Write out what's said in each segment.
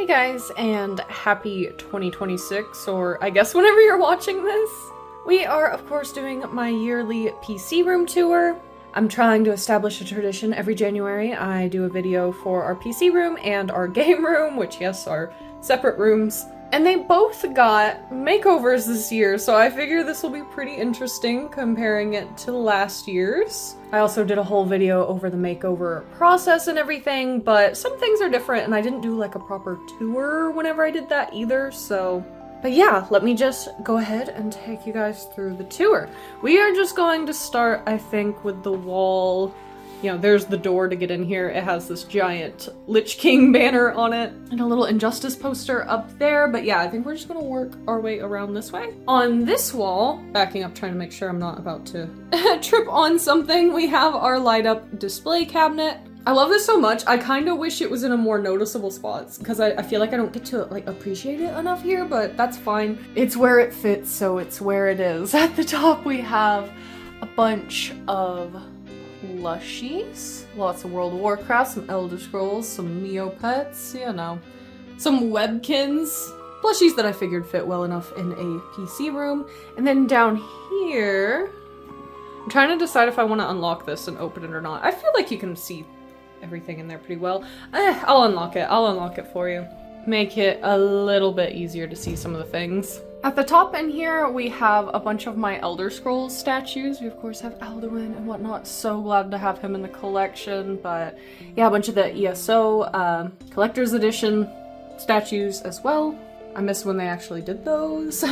guys, and happy 2026, or I guess whenever you're watching this. We are, of course, doing my yearly PC room tour. I'm trying to establish a tradition every January. I do a video for our PC room and our game room, which, yes, are separate rooms. And they both got makeovers this year, so I figure this will be pretty interesting comparing it to last year's. I also did a whole video over the makeover process and everything, but some things are different and I didn't do like a proper tour whenever I did that either, so... But yeah, let me just go ahead and take you guys through the tour. We are just going to start, I think, with the wall. You know, there's the door to get in here. It has this giant Lich King banner on it and a little Injustice poster up there. But yeah, I think we're just gonna work our way around this way. On this wall, backing up, trying to make sure I'm not about to trip on something, we have our light up display cabinet. I love this so much. I kind of wish it was in a more noticeable spot because I feel like I don't get to like appreciate it enough here, but that's fine. It's where it fits, so it's where it is. At the top we have a bunch of plushies, lots of World of Warcraft, some Elder Scrolls, some Neopets, you know, some Webkins, plushies that I figured fit well enough in a PC room. And then down here, I'm trying to decide if I want to unlock this and open it or not. I feel like you can see everything in there pretty well. I'll unlock it for you. Make it a little bit easier to see some of the things. At the top in here, we have a bunch of my Elder Scrolls statues. We of course have Alduin and whatnot. So glad to have him in the collection, but yeah, a bunch of the ESO Collector's Edition statues as well. I miss when they actually did those.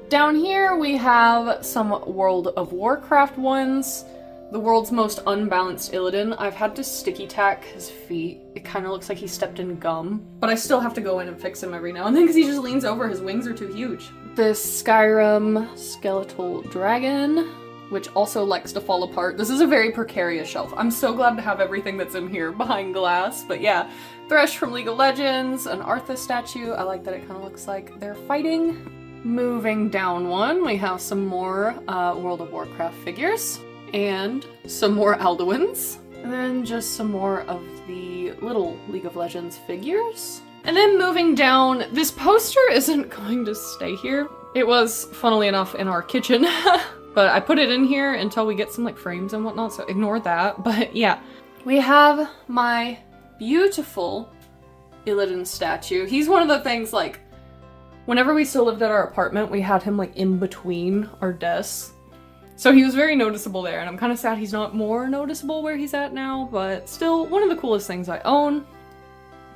Down here, we have some World of Warcraft ones. The world's most unbalanced Illidan. I've had to sticky tack his feet. It kind of looks like he stepped in gum, but I still have to go in and fix him every now and then because he just leans over. His wings are too huge. This Skyrim skeletal dragon, which also likes to fall apart. This is a very precarious shelf. I'm so glad to have everything that's in here behind glass, but yeah. Thresh from League of Legends, an Arthas statue. I like that it kind of looks like they're fighting. Moving down one, we have some more World of Warcraft figures. And some more Alduins. And then just some more of the little League of Legends figures. And then moving down, this poster isn't going to stay here. It was, funnily enough, in our kitchen. But I put it in here until we get some like frames and whatnot, so ignore that. But yeah, we have my beautiful Illidan statue. He's one of the things like, whenever we still lived at our apartment, we had him like in between our desks. So he was very noticeable there, and I'm kind of sad he's not more noticeable where he's at now, but still one of the coolest things I own.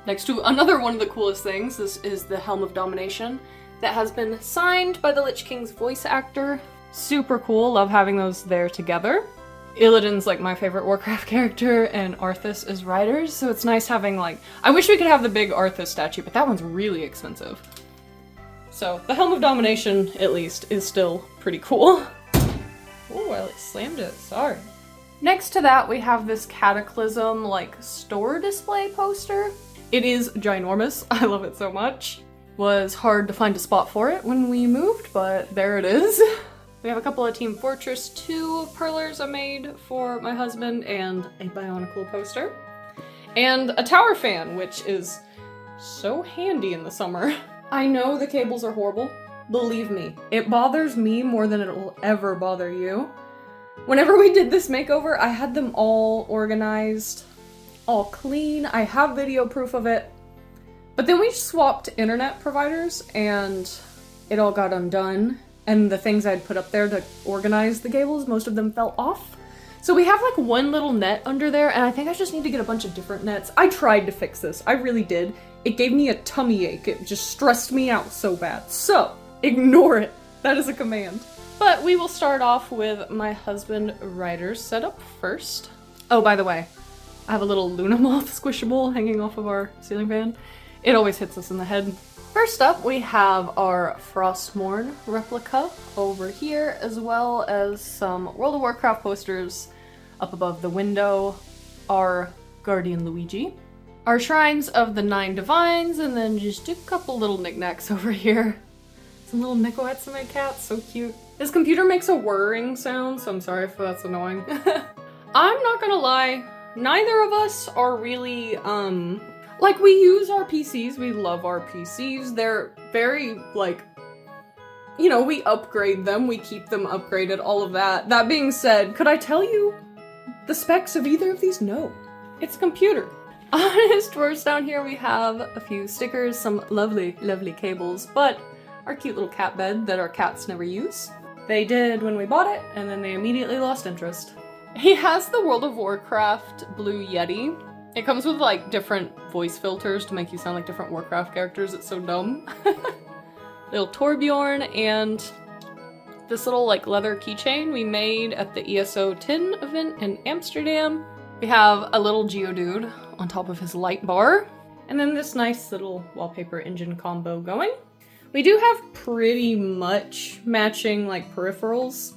Next to another one of the coolest things, this is the Helm of Domination that has been signed by the Lich King's voice actor. Super cool, love having those there together. Illidan's like my favorite Warcraft character, and Arthas is Riders, so it's nice having like... I wish we could have the big Arthas statue, but that one's really expensive. So the Helm of Domination, at least, is still pretty cool. Oh, I slammed it, sorry. Next to that, we have this Cataclysm, like, store display poster. It is ginormous, I love it so much. Was hard to find a spot for it when we moved, but there it is. We have a couple of Team Fortress 2 perlers I made for my husband, and a Bionicle poster. And a tower fan, which is so handy in the summer. I know the cables are horrible. Believe me, it bothers me more than it will ever bother you. Whenever we did this makeover, I had them all organized, all clean. I have video proof of it. But then we swapped internet providers and it all got undone. And the things I'd put up there to organize the cables, most of them fell off. So we have like one little net under there, and I think I just need to get a bunch of different nets. I tried to fix this, I really did. It gave me a tummy ache, it just stressed me out so bad. So, ignore it. That is a command. But we will start off with my husband Ryder's setup first. Oh, by the way, I have a little Luna Moth squishable hanging off of our ceiling fan. It always hits us in the head. First up, we have our Frostmourne replica over here, as well as some World of Warcraft posters up above the window, our Guardian Luigi, our Shrines of the Nine Divines, and then just a couple little knickknacks over here. Some little Nicoetsime cats, so cute. This computer makes a whirring sound, so I'm sorry if that's annoying. I'm not gonna lie, neither of us are really, Like, we use our PCs, we love our PCs. They're very, like, you know, we upgrade them, we keep them upgraded, all of that. That being said, could I tell you the specs of either of these? No. It's a computer. On his drawers down here, we have a few stickers, some lovely, lovely cables, but our cute little cat bed that our cats never use. They did when we bought it, and then they immediately lost interest. He has the World of Warcraft Blue Yeti. It comes with like different voice filters to make you sound like different Warcraft characters. It's so dumb. Little Torbjorn and this little like leather keychain we made at the ESO 10 event in Amsterdam. We have a little Geodude on top of his light bar. And then this nice little wallpaper engine combo going. We do have pretty much matching like peripherals.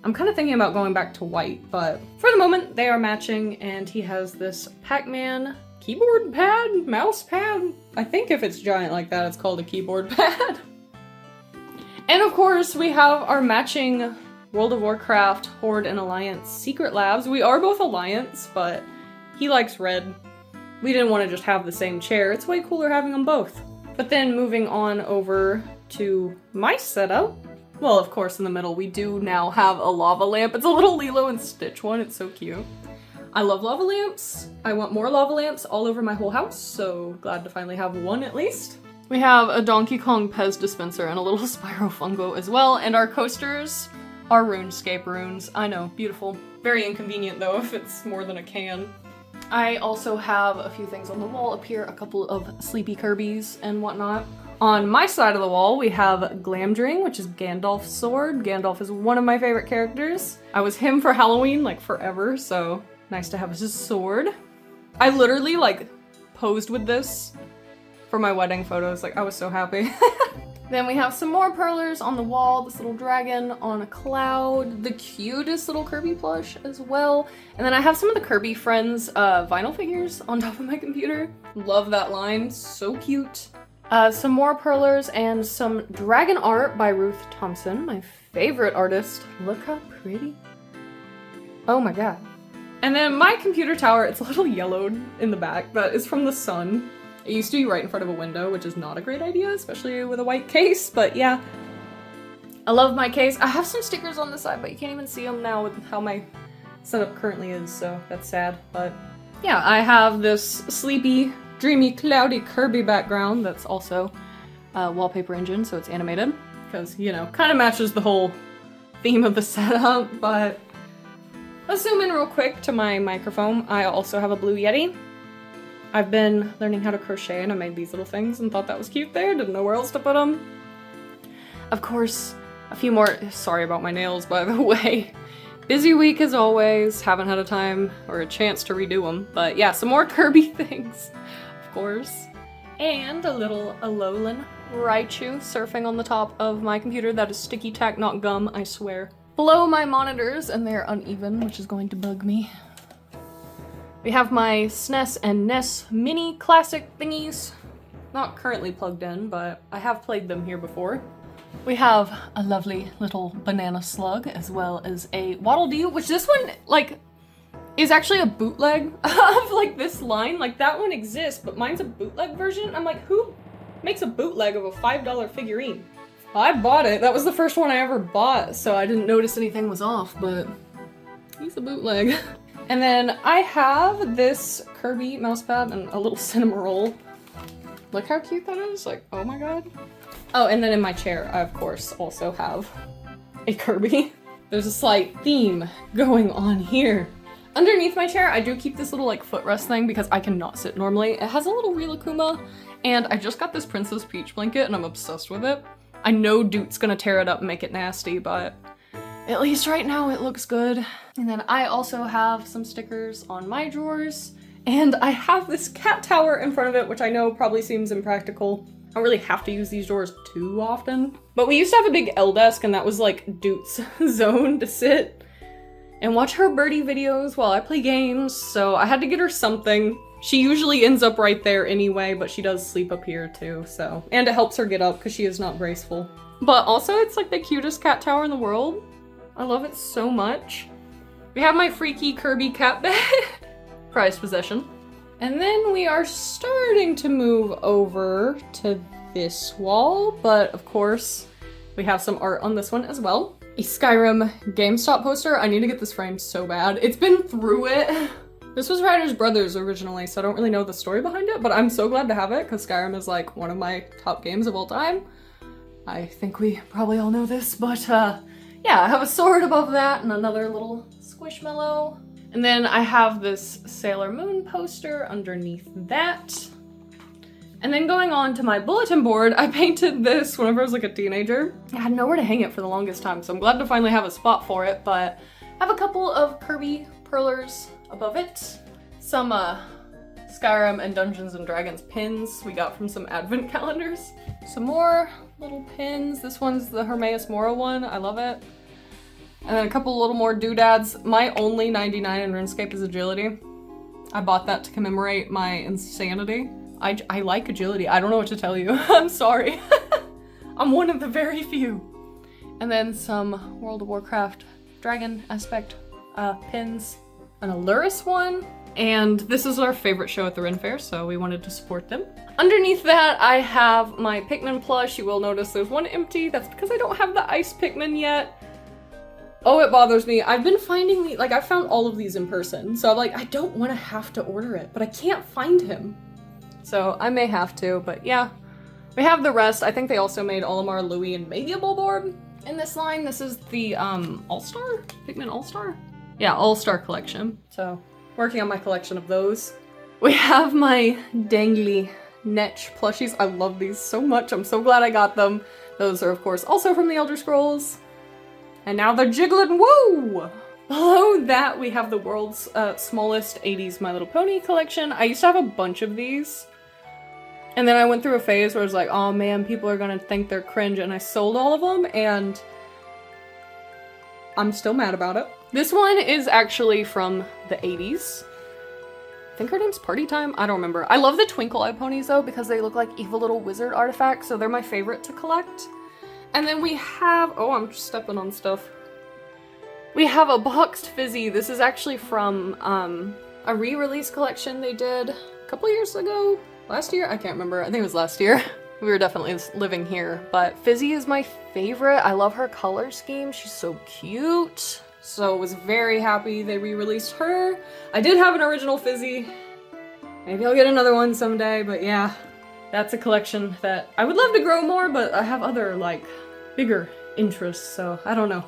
I'm kind of thinking about going back to white, but for the moment they are matching, and he has this Pac-Man keyboard pad, mouse pad. I think if it's giant like that, it's called a keyboard pad. And of course, we have our matching World of Warcraft Horde and Alliance Secret Labs. We are both Alliance, but he likes red. We didn't want to just have the same chair. It's way cooler having them both. But then moving on over to my setup, well, of course, in the middle, we do now have a lava lamp. It's a little Lilo and Stitch one. It's so cute. I love lava lamps. I want more lava lamps all over my whole house, so glad to finally have one at least. We have a Donkey Kong Pez dispenser and a little Spyro Fungo as well, and our coasters are RuneScape runes. I know, beautiful. Very inconvenient though if it's more than a can. I also have a few things on the wall up here, a couple of sleepy Kirbys and whatnot. On my side of the wall, we have Glamdring, which is Gandalf's sword. Gandalf is one of my favorite characters. I was him for Halloween, like forever, so nice to have his sword. I literally, like, posed with this for my wedding photos. Like, I was so happy. Then we have some more perlers on the wall, this little dragon on a cloud, the cutest little Kirby plush as well. And then I have some of the Kirby Friends vinyl figures on top of my computer. Love that line, so cute. Some more perlers and some dragon art by Ruth Thompson, my favorite artist. Look how pretty. Oh my god. And then my computer tower, it's a little yellowed in the back, but it's from the sun. It used to be right in front of a window, which is not a great idea, especially with a white case, but yeah. I love my case. I have some stickers on the side, but you can't even see them now with how my setup currently is, so that's sad. But yeah, I have this sleepy, dreamy, cloudy Kirby background that's also a wallpaper engine, so it's animated. Because, you know, kind of matches the whole theme of the setup, but let's zoom in real quick to my microphone. I also have a Blue Yeti. I've been learning how to crochet and I made these little things and thought that was cute there. Didn't know where else to put them. Of course, a few more, sorry about my nails by the way. Busy week as always, haven't had a time or a chance to redo them. But yeah, some more Kirby things, of course. And a little Alolan Raichu surfing on the top of my computer. That is sticky tack, not gum, I swear. Below my monitors, and they're uneven, which is going to bug me. We have my SNES and NES mini classic thingies. Not currently plugged in, but I have played them here before. We have a lovely little banana slug, as well as a Waddle Dee, which this one, like, is actually a bootleg of, like, this line. Like, that one exists, but mine's a bootleg version. I'm like, who makes a bootleg of a $5 figurine? I bought it. That was the first one I ever bought, so I didn't notice anything was off, but he's a bootleg. And then I have this Kirby mousepad and a little cinema roll. Look how cute that is, like, oh my god. Oh, and then in my chair, I of course also have a Kirby. There's a slight theme going on here. Underneath my chair, I do keep this little like footrest thing because I cannot sit normally. It has a little Rilakkuma, and I just got this Princess Peach blanket and I'm obsessed with it. I know Dute's gonna tear it up and make it nasty, but at least right now it looks good. And then I also have some stickers on my drawers, and I have this cat tower in front of it, which I know probably seems impractical. I don't really have to use these drawers too often. But we used to have a big L desk, and that was like Dute's zone to sit and watch her birdie videos while I play games, so I had to get her something. She usually ends up right there anyway, but she does sleep up here too, so. And it helps her get up because she is not graceful. But also it's like the cutest cat tower in the world. I love it so much. We have my freaky Kirby cat bed. Prized possession. And then we are starting to move over to this wall, but of course, we have some art on this one as well. A Skyrim GameStop poster. I need to get this framed so bad. It's been through it. This was Ryder's Brothers originally, so I don't really know the story behind it, but I'm so glad to have it because Skyrim is like one of my top games of all time. I think we probably all know this, but yeah, I have a sword above that and another little squishmallow. And then I have this Sailor Moon poster underneath that. And then going on to my bulletin board, I painted this whenever I was like a teenager. I had nowhere to hang it for the longest time, so I'm glad to finally have a spot for it, but I have a couple of Kirby Perlers above it. Some Skyrim and Dungeons and Dragons pins we got from some advent calendars. Some more little pins. This one's the Hermaeus Mora one. I love it. And then a couple little more doodads. My only 99 in RuneScape is agility. I bought that to commemorate my insanity. I like agility. I don't know what to tell you. I'm sorry. I'm one of the very few. And then some World of Warcraft dragon aspect pins. An Aluris one. And this is our favorite show at the Ren Fair, so we wanted to support them. Underneath that, I have my Pikmin plush. You will notice there's one empty. That's because I don't have the ice Pikmin yet. Oh, it bothers me. I've been finding the, like, I found all of these in person. So I'm like, I don't want to have to order it, but I can't find him. So I may have to, but yeah. We have the rest. I think they also made Olimar, Louie, and maybe a Bulborb in this line. This is the All-Star? Pikmin All-Star? Yeah, All-Star collection. So working on my collection of those. We have my dangly Netch plushies. I love these so much. I'm so glad I got them. Those are, of course, also from the Elder Scrolls. And now they're jiggling. Whoa! Below that, we have the world's smallest 80s My Little Pony collection. I used to have a bunch of these. And then I went through a phase where I was like, oh man, people are gonna think they're cringe, and I sold all of them, and I'm still mad about it. This one is actually from the 80s. I think her name's Party Time? I don't remember. I love the Twinkle Eye ponies though, because they look like evil little wizard artifacts, so they're my favorite to collect. And then we have, oh, I'm just stepping on stuff. We have a boxed Fizzy. This is actually from a re-release collection they did a couple years ago. Last year? I can't remember. I think it was last year. We were definitely living here. But Fizzy is my favorite. I love her color scheme. She's so cute. So I was very happy they re-released her. I did have an original Fizzy. Maybe I'll get another one someday, but yeah. That's a collection that I would love to grow more, but I have other, like, bigger interests, so I don't know.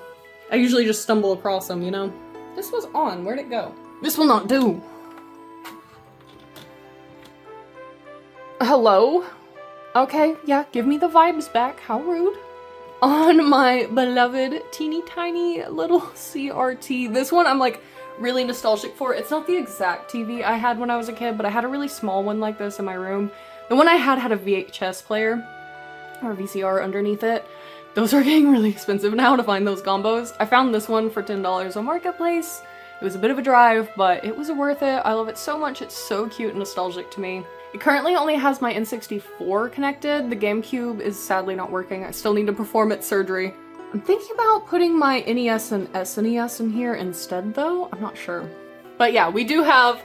I usually just stumble across them, you know? This was on. Where'd it go? This will not do. Hello? Okay, yeah, give me the vibes back. How rude. On my beloved teeny tiny little CRT. This one I'm like really nostalgic for. It's not the exact TV I had when I was a kid, but I had a really small one like this in my room. The one I had a VHS player, or VCR underneath it. Those are getting really expensive now to find those combos. I found this one for $10 on Marketplace. It was a bit of a drive, but it was worth it. I love it so much. It's so cute and nostalgic to me. It currently only has my N64 connected. The GameCube is sadly not working. I still need to perform its surgery. I'm thinking about putting my NES and SNES in here instead though. I'm not sure. But yeah, we do have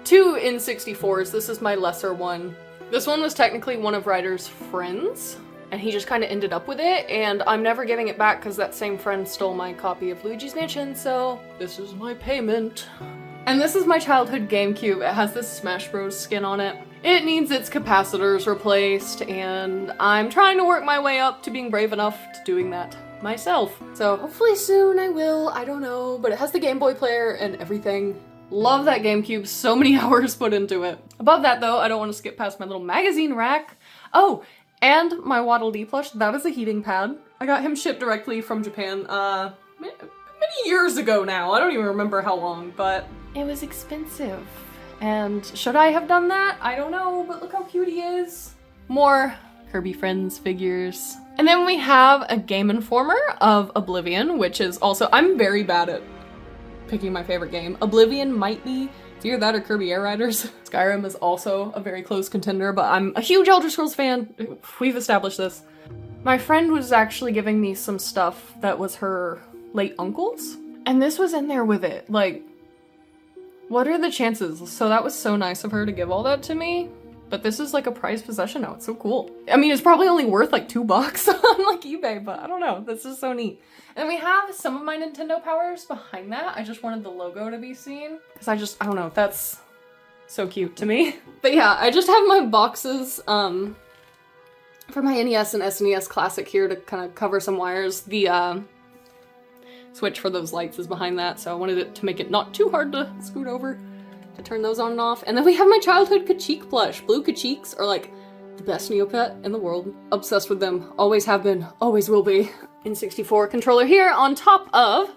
two N64s. This is my lesser one. This one was technically one of Ryder's friends, and he just kind of ended up with it, and I'm never giving it back because that same friend stole my copy of Luigi's Mansion, so this is my payment. And this is my childhood GameCube. It has this Smash Bros skin on it. It needs its capacitors replaced, and I'm trying to work my way up to being brave enough to doing that myself. So hopefully soon I will, I don't know, but it has the Game Boy player and everything. Love that GameCube, so many hours put into it. Above that though, I don't want to skip past my little magazine rack. Oh, and my Waddle Dee plush, that is a heating pad. I got him shipped directly from Japan, many years ago now. I don't even remember how long, but it was expensive. And should I have done that? I don't know, but look how cute he is. More Kirby Friends figures. And then we have a Game Informer of Oblivion, which is also, I'm very bad at picking my favorite game. Oblivion might be, it's either that or Kirby Air Riders. Skyrim is also a very close contender, but I'm a huge Elder Scrolls fan. We've established this. My friend was actually giving me some stuff that was her late uncle's, and this was in there with it. Like, What are the chances? So that was so nice of her to give all that to me. But this is like a prized possession now. It's so cool. I mean, it's probably only worth like $2 on like eBay, but I don't know. This is so neat. And we have some of my Nintendo powers behind that. I just wanted the logo to be seen. Because I don't know, that's so cute to me. But yeah, I just have my boxes for my NES and SNES Classic here to kind of cover some wires. The switch for those lights is behind that, so I wanted it to make it not too hard to scoot over to turn those on and off. And then we have my childhood Kachik plush. Blue Kachiks are like the best Neopet in the world. Obsessed with them. Always have been, always will be. N64 controller here on top of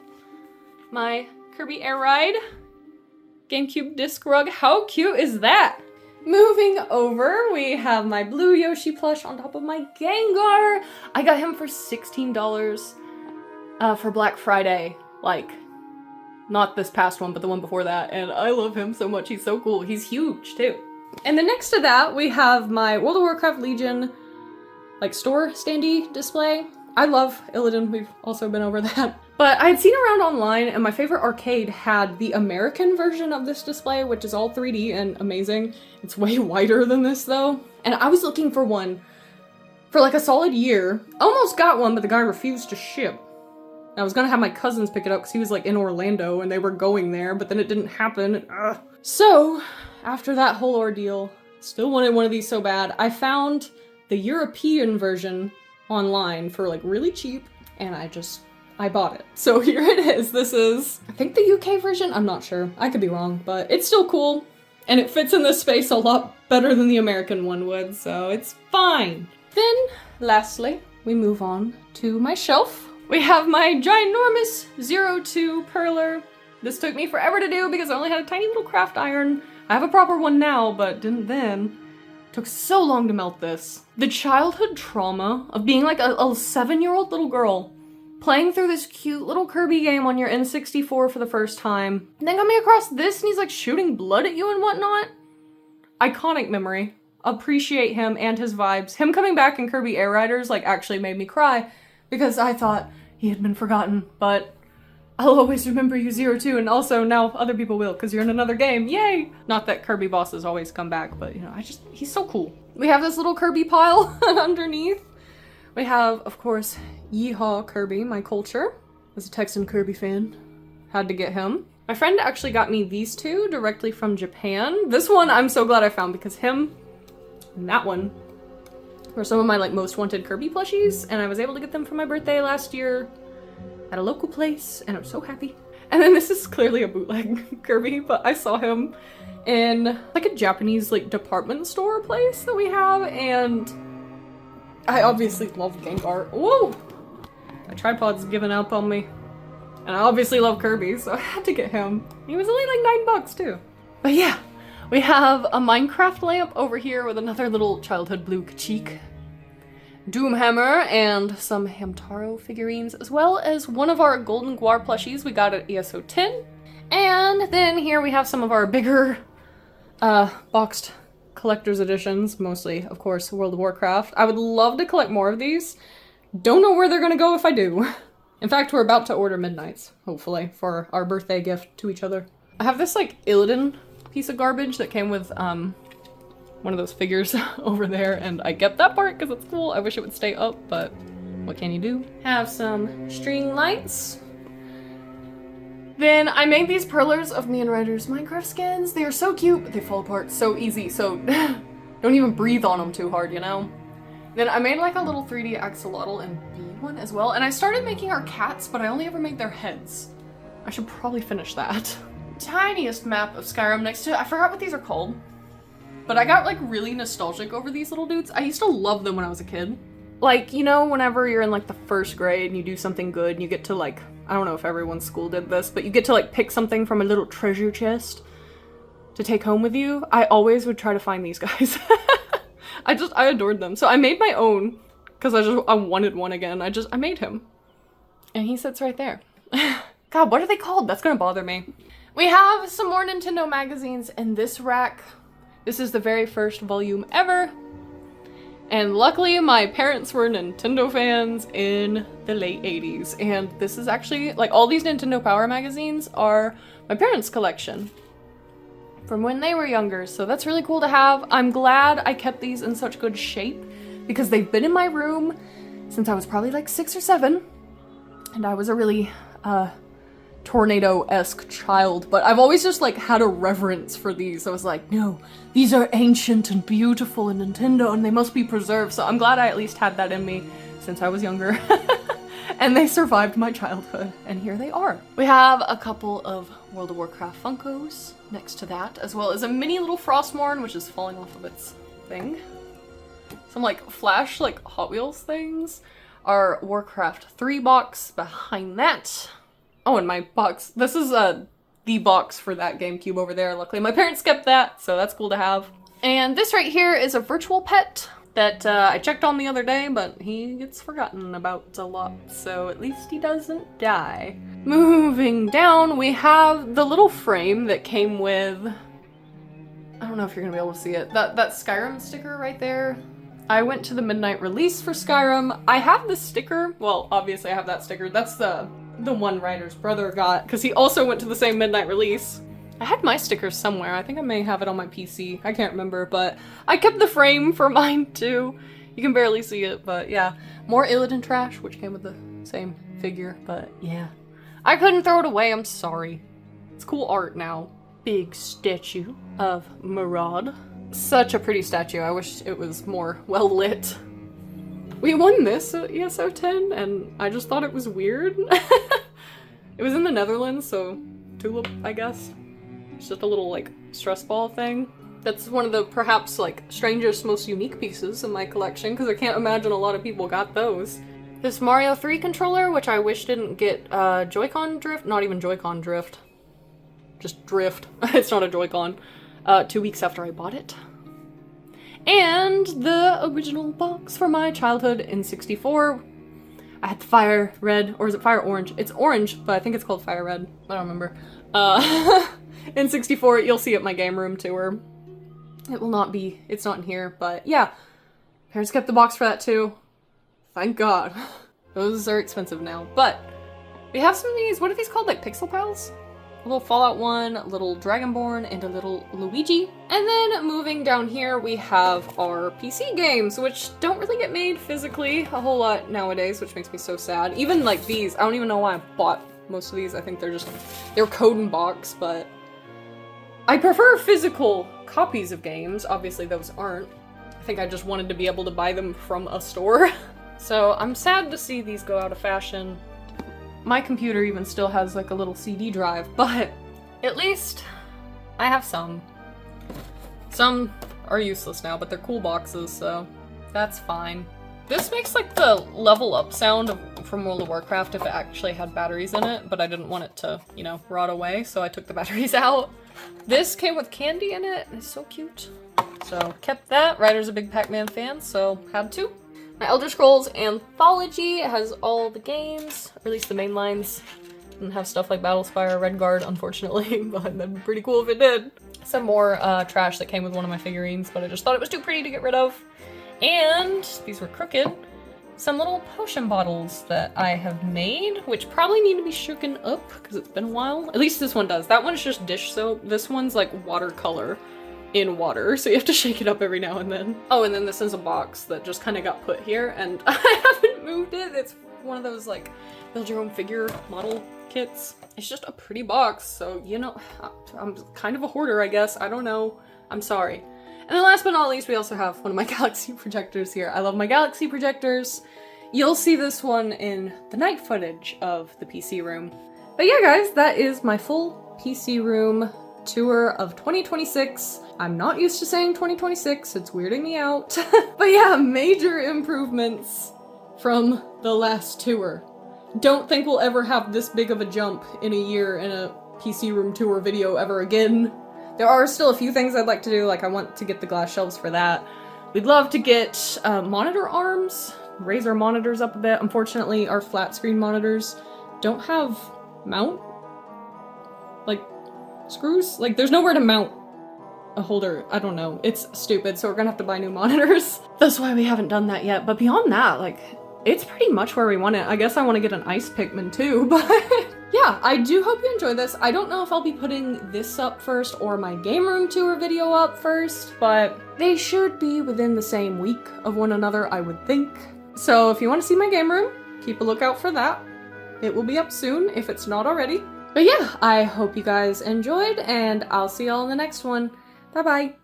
my Kirby Air Ride GameCube disc rug. How cute is that? Moving over, we have my blue Yoshi plush on top of my Gengar. I got him for $16 for Black Friday. Like, not this past one, but the one before that, and I love him so much. He's so cool. He's huge, too. And then next to that, we have my World of Warcraft Legion, like, store standee display. I love Illidan. We've also been over that. But I had seen around online, and my favorite arcade had the American version of this display, which is all 3D and amazing. It's way wider than this, though. And I was looking for one for, like, a solid year. Almost got one, but the guy refused to ship. I was gonna have my cousins pick it up because he was like in Orlando and they were going there, but then it didn't happen. Ugh. So, after that whole ordeal, still wanted one of these so bad, I found the European version online for like really cheap, and I bought it. So here it is. This is, I think the UK version? I'm not sure. I could be wrong, but it's still cool, and it fits in this space a lot better than the American one would, so it's fine. Then, lastly, we move on to my shelf. We have my ginormous 02 Perler. This took me forever to do because I only had a tiny little craft iron. I have a proper one now, but didn't then. Took so long to melt this. The childhood trauma of being like a 7-year-old little girl playing through this cute little Kirby game on your N64 for the first time, and then coming across this and he's like shooting blood at you and whatnot. Iconic memory. Appreciate him and his vibes. Him coming back in Kirby Air Riders like actually made me cry because I thought he had been forgotten, but I'll always remember you 02, and also now other people will because you're in another game. Yay! Not that Kirby bosses always come back, but you know, he's so cool. We have this little Kirby pile underneath. We have, of course, Yeehaw Kirby, my culture. As a Texan Kirby fan, had to get him. My friend actually got me these two directly from Japan. This one I'm so glad I found because him and that one were some of my like most wanted Kirby plushies, and I was able to get them for my birthday last year at a local place, and I'm so happy. And then this is clearly a bootleg Kirby, but I saw him in like a Japanese like department store place that we have, and I obviously love Gengar. Whoa! My tripod's given up on me. And I obviously love Kirby, so I had to get him. He was only like $9 too. But yeah, we have a Minecraft lamp over here with another little childhood blue Kachik, Doomhammer, and some Hamtaro figurines, as well as one of our Golden Guar plushies we got at ESO 10. And then here we have some of our bigger boxed collector's editions, mostly, of course, World of Warcraft. I would love to collect more of these. Don't know where they're gonna go if I do. In fact, we're about to order Midnights, hopefully, for our birthday gift to each other. I have this, like, Illidan piece of garbage that came with, one of those figures over there, and I kept that part because it's cool. I wish it would stay up, but what can you do? Have some string lights. Then I made these perlers of me and Ryder's Minecraft skins. They are so cute, but they fall apart so easy, so don't even breathe on them too hard, you know? Then I made like a little 3D axolotl and bee one as well, and I started making our cats, but I only ever made their heads. I should probably finish that. Tiniest map of Skyrim next to it. I forgot what these are called, but I got like really nostalgic over these little dudes. I used to love them when I was a kid. Like, you know, whenever you're in like the first grade and you do something good and you get to like, I don't know if everyone's school did this, but you get to like pick something from a little treasure chest to take home with you. I always would try to find these guys. I adored them. So I made my own because I wanted one again. I made him. And he sits right there. God, what are they called? That's gonna bother me. We have some more Nintendo magazines in this rack. This is the very first volume ever. And luckily my parents were Nintendo fans in the late 80s. And this is actually, like, all these Nintendo Power magazines are my parents' collection. from when they were younger, so that's really cool to have. I'm glad I kept these in such good shape because they've been in my room since I was probably like 6 or 7, and I was a really tornado-esque child, but I've always just like had a reverence for these. I was like, no, these are ancient and beautiful and Nintendo and they must be preserved, so I'm glad I at least had that in me since I was younger. And they survived my childhood, and here they are. We have a couple of World of Warcraft Funkos next to that, as well as a mini little Frostmourne, which is falling off of its thing. Some like Flash, like Hot Wheels things. Our Warcraft 3 box behind that. Oh, and my box. This is the box for that GameCube over there. Luckily my parents kept that, so that's cool to have. And this right here is a virtual pet that I checked on the other day, but he gets forgotten about a lot, so at least he doesn't die. Moving down, we have the little frame that came with, I don't know if you're gonna be able to see it, that Skyrim sticker right there. I went to the midnight release for Skyrim. I have the sticker, well, obviously I have that sticker. That's the one Ryder's brother got, because he also went to the same midnight release. I had my stickers somewhere. I think I may have it on my PC. I can't remember, but I kept the frame for mine too. You can barely see it, but yeah. More Illidan trash, which came with the same figure, but yeah. I couldn't throw it away, I'm sorry. It's cool art now. Big statue of Murad. Such a pretty statue. I wish it was more well lit. We won this at ESO 10, and I just thought it was weird. It was in the Netherlands, so tulip, I guess. It's just a little, like, stress ball thing. That's one of the, perhaps, like, strangest, most unique pieces in my collection, because I can't imagine a lot of people got those. This Mario 3 controller, which I wish didn't get Joy-Con drift. Not even Joy-Con drift. Just drift. It's not a Joy-Con. 2 weeks after I bought it. And the original box for my childhood in 64. I had the Fire Red, or is it Fire Orange? It's orange, but I think it's called Fire Red. I don't remember. In 64, you'll see it at my game room tour. It will not be, it's not in here, but yeah. Parents kept the box for that too. Thank God. Those are expensive now, but we have some of these, what are these called? Like Pixel Pals? A little Fallout 1, a little Dragonborn, and a little Luigi. And then moving down here, we have our PC games, which don't really get made physically a whole lot nowadays, which makes me so sad. Even like these, I don't even know why I bought most of these. I think they're code and box, but I prefer physical copies of games. Obviously those aren't. I think I just wanted to be able to buy them from a store. So I'm sad to see these go out of fashion. My computer even still has like a little CD drive, but at least I have some. Some are useless now, but they're cool boxes, so that's fine. This makes like the level up sound from World of Warcraft if it actually had batteries in it, but I didn't want it to, you know, rot away, so I took the batteries out. This came with candy in it, and it's so cute. So kept that. Ryder's a big Pac-Man fan, so had to. My Elder Scrolls Anthology has all the games, or at least the main lines. Didn't have stuff like Battlespire or Redguard, unfortunately, but that'd be pretty cool if it did. Some more trash that came with one of my figurines, but I just thought it was too pretty to get rid of. And these were crooked. Some little potion bottles that I have made, which probably need to be shooken up because it's been a while. At least this one does. That one's just dish soap. This one's like watercolor in water, so you have to shake it up every now and then. Oh, and then this is a box that just kind of got put here, and I haven't moved it. It's one of those like build your own figure model kits. It's just a pretty box, so you know, I'm kind of a hoarder, I guess. I don't know. I'm sorry. And then last but not least, we also have one of my Galaxy projectors here. I love my Galaxy projectors. You'll see this one in the night footage of the PC room. But yeah, guys, that is my full PC room tour of 2026. I'm not used to saying 2026, it's weirding me out. But yeah, major improvements from the last tour. Don't think we'll ever have this big of a jump in a year in a PC room tour video ever again. There are still a few things I'd like to do, like I want to get the glass shelves for that. We'd love to get monitor arms, raise our monitors up a bit. Unfortunately, our flat screen monitors don't have mount, like, screws? Like, there's nowhere to mount a holder. I don't know. It's stupid, so we're gonna have to buy new monitors. That's why we haven't done that yet, but beyond that, like, it's pretty much where we want it. I guess I want to get an ice Pikmin too, but yeah, I do hope you enjoy this. I don't know if I'll be putting this up first or my game room tour video up first, but they should be within the same week of one another, I would think. So if you want to see my game room, keep a lookout for that. It will be up soon if it's not already. But yeah, I hope you guys enjoyed, and I'll see y'all in the next one. Bye-bye.